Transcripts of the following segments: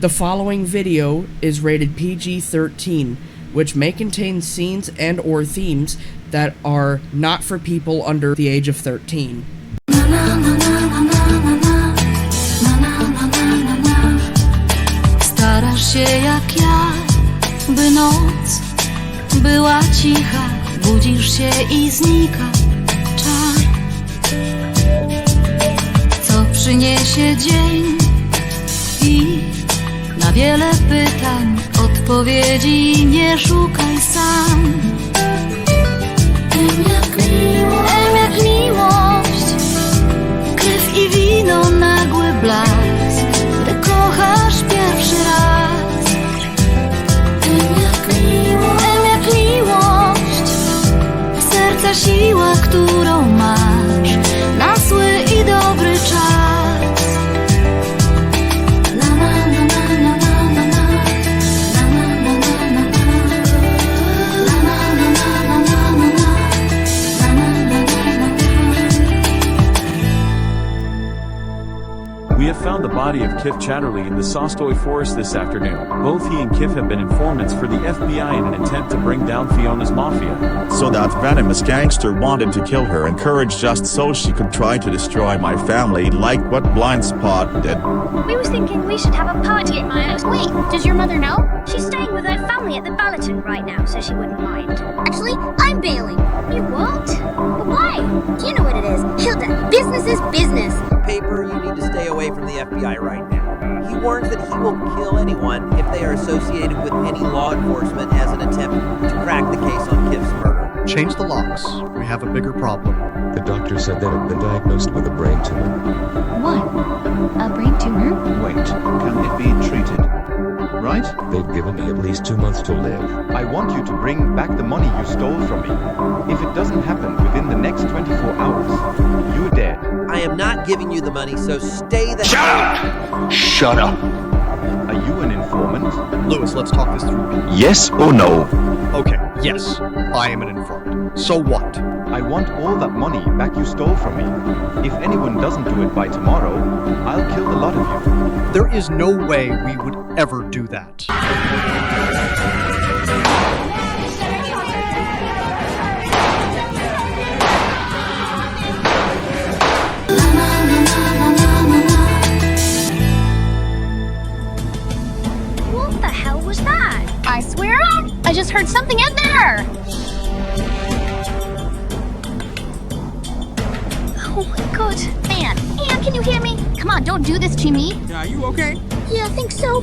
The following video is rated PG-13, which may contain scenes and or themes that are not for people under the age of 13. Starasz się jak ja, by noc była cicha. Budzisz się i znika czar. Co przyniesie dzień i na wiele pytań odpowiedzi nie szukaj sam. Wiem jak miłość, krew i wino, nagły blask, gdy kochasz pierwszy raz. Wiem jak miłość, serca siła, którą masz na zły i dobry czas. We have found the body of Kif Chatterley in the Sostoy forest this afternoon. Both he and Kif have been informants for the FBI in an attempt to bring down Fiona's mafia. So that venomous gangster wanted to kill her and Courage just so she could try to destroy my family like what Blind Spot did. We was thinking we should have a party at my house. Wait, does your mother know? She's staying with her family at the Ballaton right now, so she wouldn't mind. Actually, I'm bailing. You what? But why? You know what it is. Hilda, business is business. Paper, you need to stay away from the FBI right now. He warns that he will kill anyone if they are associated with any law enforcement as an attempt to crack the case on Kif's murder. Change the locks. We have a bigger problem. The doctor said that had been diagnosed with a brain tumor. What? A brain tumor? Wait, can it be treated? Right? They've given me at least 2 months to live. I want you to bring back the money you stole from me. If it doesn't happen within the next 24 hours, you're dead. I am not giving you the money, so stay the Shut up! Shut up! Are you an informant? Lewis, let's talk this through. Yes or no? Okay, yes, I am an informant. So what? I want all that money back you stole from me. If anyone doesn't do it by tomorrow, I'll kill the lot of you. There is no way we would ever do that. What the hell was that? I swear I just heard something out there. Oh my god. Anne, can you hear me? Come on, don't do this to me. Are you okay? Yeah, I think so.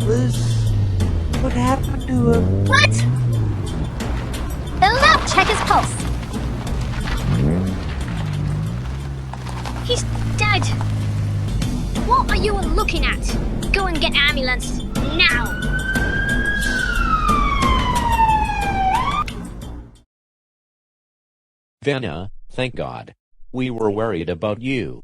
Liz, what happened to him? What? Hello, check his pulse. He's dead. What are you looking at? Go and get ambulance now. Vanna, thank God. We were worried about you.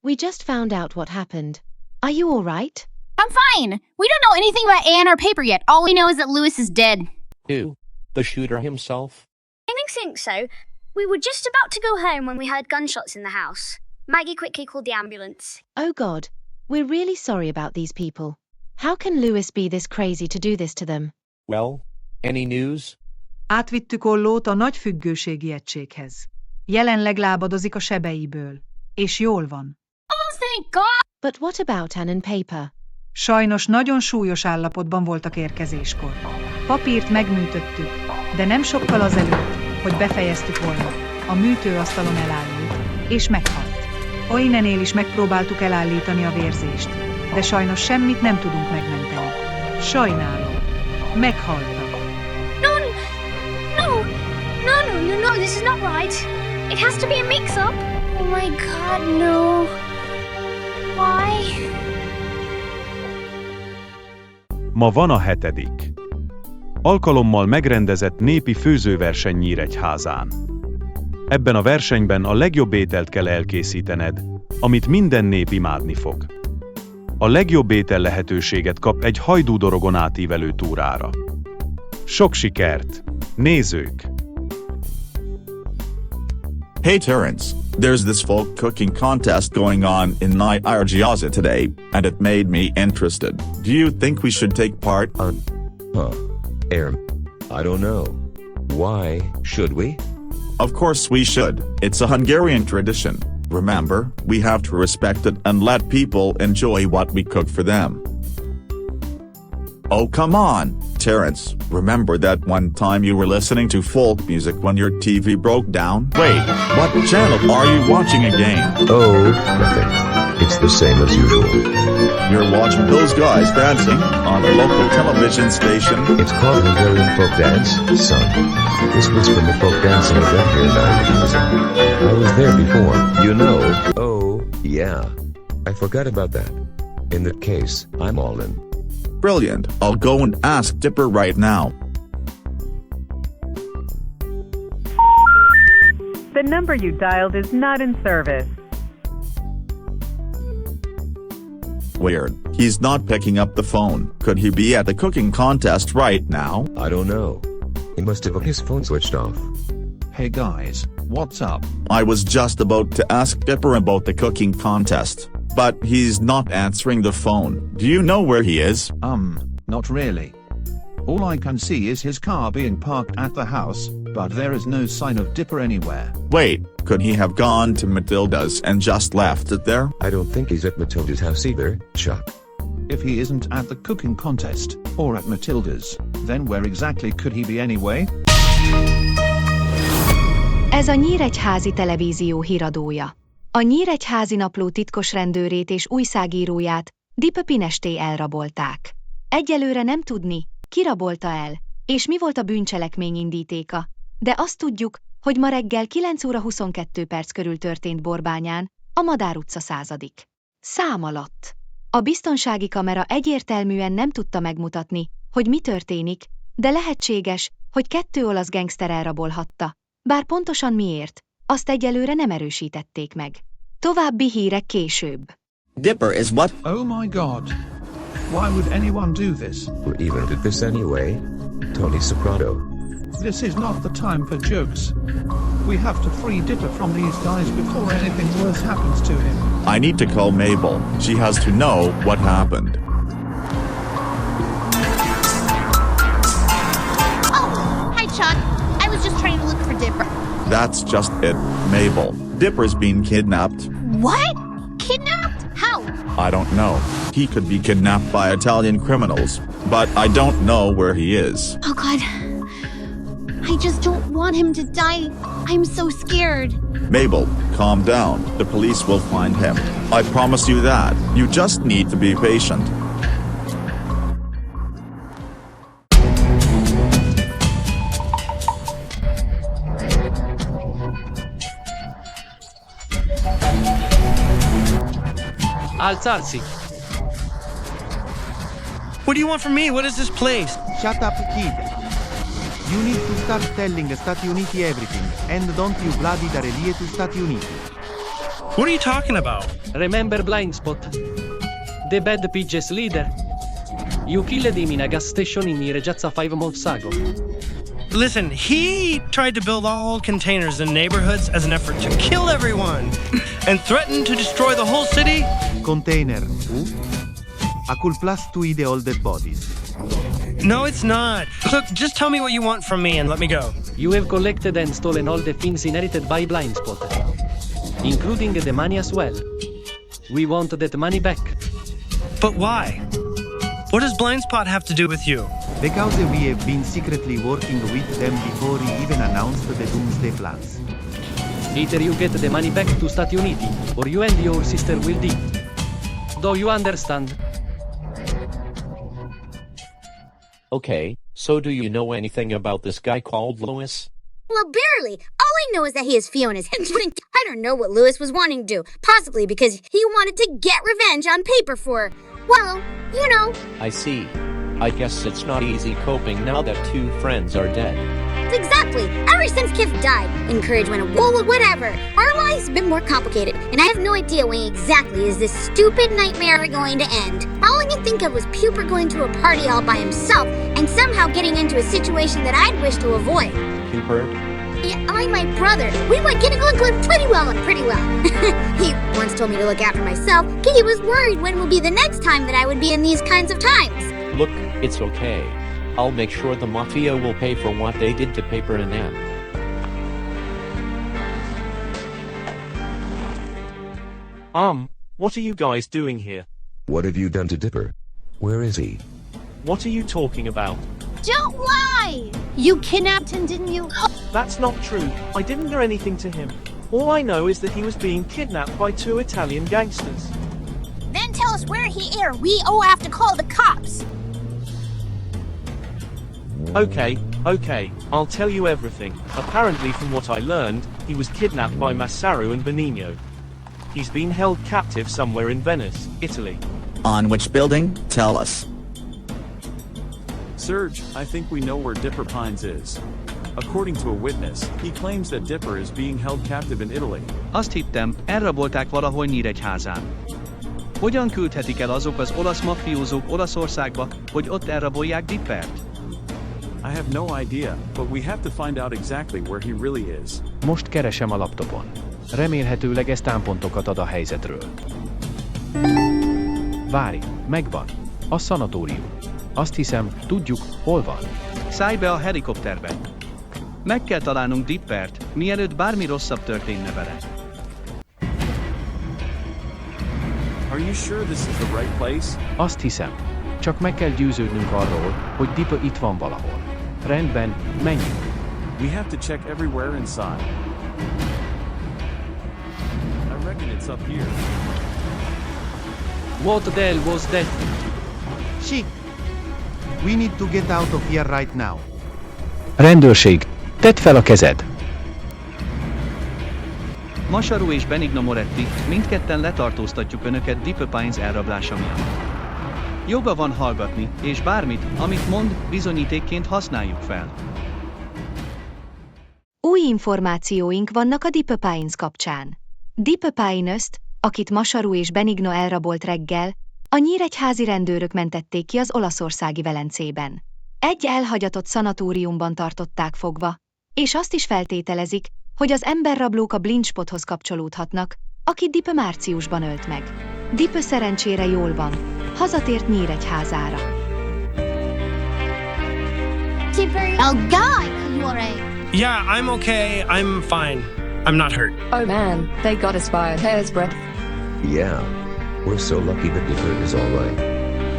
We just found out what happened. Are you all right? I'm fine. We don't know anything about Anne or Paper yet. All we know is that Lewis is dead. Who? The shooter himself? I don't think so. We were just about to go home when we heard gunshots in the house. Maggie quickly called the ambulance. Oh God, we're really sorry about these people. How can Lewis be this crazy to do this to them? Well, any news? Átvittük Ollót a nagy függőségi egységhez. Jelenleg lábadozik a sebeiből. És jól van. Oh, thank God! But what about Anne and Paper? Sajnos nagyon súlyos állapotban voltak érkezéskor. Papírt megműtöttük, de nem sokkal azelőtt, hogy befejeztük volna. A műtőasztalon elállult, és meghalt. Oinenél is megpróbáltuk elállítani a vérzést, de sajnos semmit nem tudunk megmenteni. Sajnálom. Meghaltak. No, this is not right. It has to be a mix-up. Oh my god, no. Why? Ma van a 7. alkalommal megrendezett népi főzőverseny Nyíregyházán. Ebben a versenyben a legjobb ételt kell elkészítened, amit minden nép imádni fog. A legjobb étel lehetőséget kap egy hajdúdorogon átívelő túrára. Sok sikert, nézők! Hey Terrence, There's this folk cooking contest going on in Nigeria today, and it made me interested. Do you think we should take part? I don't know. Why should we? Of course we should. It's a Hungarian tradition. Remember, we have to respect it and let people enjoy what we cook for them. Oh come on, Terrence, remember that one time you were listening to folk music when your TV broke down? Wait, what channel are you watching again? Oh, nothing. It's the same as usual. You're watching those guys dancing on a local television station? It's called Hungarian folk dance, son. This was from the folk dancing event here in Nigeria. I was there before, you know. Oh, yeah. I forgot about that. In that case, I'm all in. Brilliant, I'll go and ask Dipper right now. The number you dialed is not in service. Weird, he's not picking up the phone. Could he be at the cooking contest right now? I don't know. He must have his phone switched off. Hey guys, what's up? I was just about to ask Dipper about the cooking contest, but he's not answering the phone. Do you know where he is? Not really. All I can see is his car being parked at the house, but there is no sign of Dipper anywhere. Wait, could he have gone to Matilda's and just left it there? I don't think he's at Matilda's house either, Chuck. If he isn't at the cooking contest, or at Matilda's, then where exactly could he be anyway? Ez a nyíregyházi televízió híradója. A Nyíregyházi Napló titkos rendőrét és újságíróját G4p Studios elrabolták. Egyelőre nem tudni, ki rabolta el, és mi volt a bűncselekmény indítéka, de azt tudjuk, hogy ma reggel 9 óra 22 perc körül történt Borbányán, a Madár utca 100. szám alatt. A biztonsági kamera egyértelműen nem tudta megmutatni, hogy mi történik, de lehetséges, hogy 2 olasz gangster elrabolhatta, bár pontosan miért, azt egyelőre nem erősítették meg. További hírek később. Dipper is what? Oh my god. Why would anyone do this? Or even did this anyway? Tony Soprano. This is not the time for jokes. We have to free Dipper from these guys before anything worse happens to him. I need to call Mabel. She has to know what happened. Oh, hi Chuck. I was just trying to look for Dipper. That's just it, Mabel. Dipper's been kidnapped. What? Kidnapped? How? I don't know. He could be kidnapped by Italian criminals, but I don't know where he is. Oh God. I just don't want him to die. I'm so scared. Mabel, calm down. The police will find him. I promise you that. You just need to be patient. Alzarsi. What do you want from me? What is this place? Shut up, kid. You need to start telling Stati Uniti everything, and don't you bloody dare lie to Stati Uniti. What are you talking about? Remember Blindspot? The bad PJ's leader? You killed him in a gas station in Nireggiazza 5 months ago. Listen, he tried to build all containers in neighborhoods as an effort to kill everyone and threatened to destroy the whole city. Container, who? A cool plus to eat all dead bodies. No, it's not. Look, just tell me what you want from me and let me go. You have collected and stolen all the things inherited by Blindspot, including the money as well. We want that money back. But why? What does Blindspot have to do with you? Because we have been secretly working with them before he even announced the doomsday plans. Either you get the money back to Stati Uniti, or you and your sister will die. Do you understand? Okay, so do you know anything about this guy called Louis? Well, barely. All I know is that he is Fiona's henchman. I don't know what Louis was wanting to do. Possibly because he wanted to get revenge on paper for, well, you know. I see. I guess it's not easy coping now that 2 friends are dead. Exactly. Ever since Kif died, Encourage went a whoa, whatever. Our life's a bit more complicated, and I have no idea when exactly is this stupid nightmare going to end. All I can think of was Puper going to a party all by himself and somehow getting into a situation that I'd wish to avoid. Puper? I'm my brother. We were getting along pretty well. He once told me to look after myself. He was worried when will be the next time that I would be in these kinds of times. Look, it's okay. I'll make sure the mafia will pay for what they did to Paper and Ann. What are you guys doing here? What have you done to Dipper? Where is he? What are you talking about? Don't lie! You kidnapped him, didn't you? That's not true. I didn't do anything to him. All I know is that he was being kidnapped by 2 Italian gangsters. Then tell us where he is. We all have to call the cops. Okay, I'll tell you everything. Apparently, from what I learned, he was kidnapped by Massaro and Benigno. He's been held captive somewhere in Venice, Italy. On which building? Tell us. Serge, I think we know where Dipper Pines is. According to a witness, he claims that Dipper is being held captive in Italy. Azt hittem, elrabolták valahol Nyíregyházán. Hogyan küldhetik el azok az olasz maffiózók Olaszországba, hogy ott elrabolják Dippert? I have no idea, but we have to find out exactly where he really is. Most keresem a laptopon. Remélhetőleg ez támpontokat ad a helyzetről. Várj, megvan. A szanatórium. Azt hiszem, tudjuk, hol van. Szállj be a helikopterbe. Meg kell találnunk Dippert, mielőtt bármi rosszabb történne vele. Are you sure this is the right place? Azt hiszem. Csak meg kell győződnünk arról, hogy Dipper itt van valahol. Rendben, menjünk. We have to check everywhere inside. I reckon it's up here. What the hell was that? Chic! We need to get out of here right now. Rendőrség, tedd fel a kezed! Masaru és Benigno Moretti, mindketten letartóztatjuk önöket Dipper Pines elrablása miatt. Joga van hallgatni, és bármit, amit mond, bizonyítékként használjuk fel. Új információink vannak a Dipper Pines kapcsán. Dipper Pines-t, akit Masaru és Benigno elrabolt reggel, a nyíregyházi rendőrök mentették ki az olaszországi Velencében. Egy elhagyatott szanatóriumban tartották fogva, és azt is feltételezik, hogy az emberrablók a blindspothoz kapcsolódhatnak, akit Dipper márciusban ölt meg. Dipper szerencsére jól van, hazatért Nyíregyházára. Yeah, I'm okay. I'm fine. I'm not hurt. Oh man, they got us by a hair's breadth. Yeah. We're so lucky that Dipper is alright.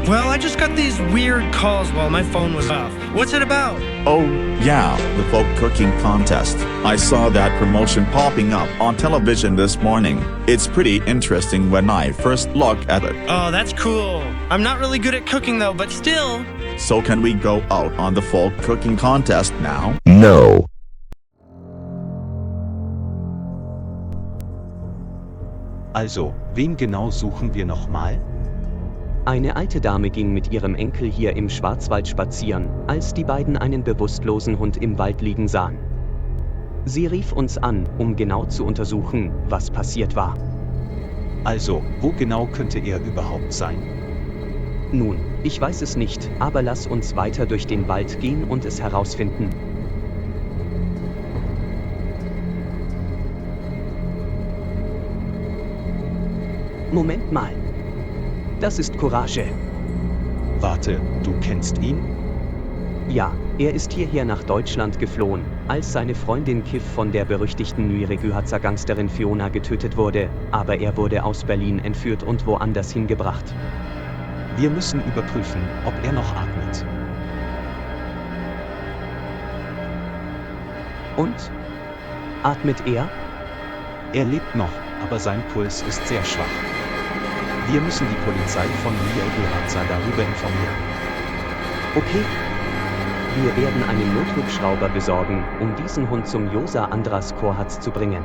Well, I just got these weird calls while my phone was off. What's it about? Oh, yeah, the folk cooking contest. I saw that promotion popping up on television this morning. It's pretty interesting when I first look at it. Oh, that's cool. I'm not really good at cooking though, but still. So can we go out on the folk cooking contest now? No. Also, wen genau suchen wir nochmal? Eine alte Dame ging mit ihrem Enkel hier im Schwarzwald spazieren, als die beiden einen bewusstlosen Hund im Wald liegen sahen. Sie rief uns an, um genau zu untersuchen, was passiert war. Also, wo genau könnte er überhaupt sein? Nun, ich weiß es nicht, aber lass uns weiter durch den Wald gehen und es herausfinden. Moment mal. Das ist Courage. Warte, du kennst ihn? Ja, er ist hierher nach Deutschland geflohen, als seine Freundin Kiff von der berüchtigten Nyíregyháza-Gangsterin Fiona getötet wurde, aber er wurde aus Berlin entführt und woanders hingebracht. Wir müssen überprüfen, ob er noch atmet. Und? Atmet er? Er lebt noch, aber sein Puls ist sehr schwach. Wir müssen die Polizei von Nyíregyháza darüber informieren. Okay. Wir werden einen Nothubschrauber besorgen, um diesen Hund zum Josa Andras Korhatz zu bringen.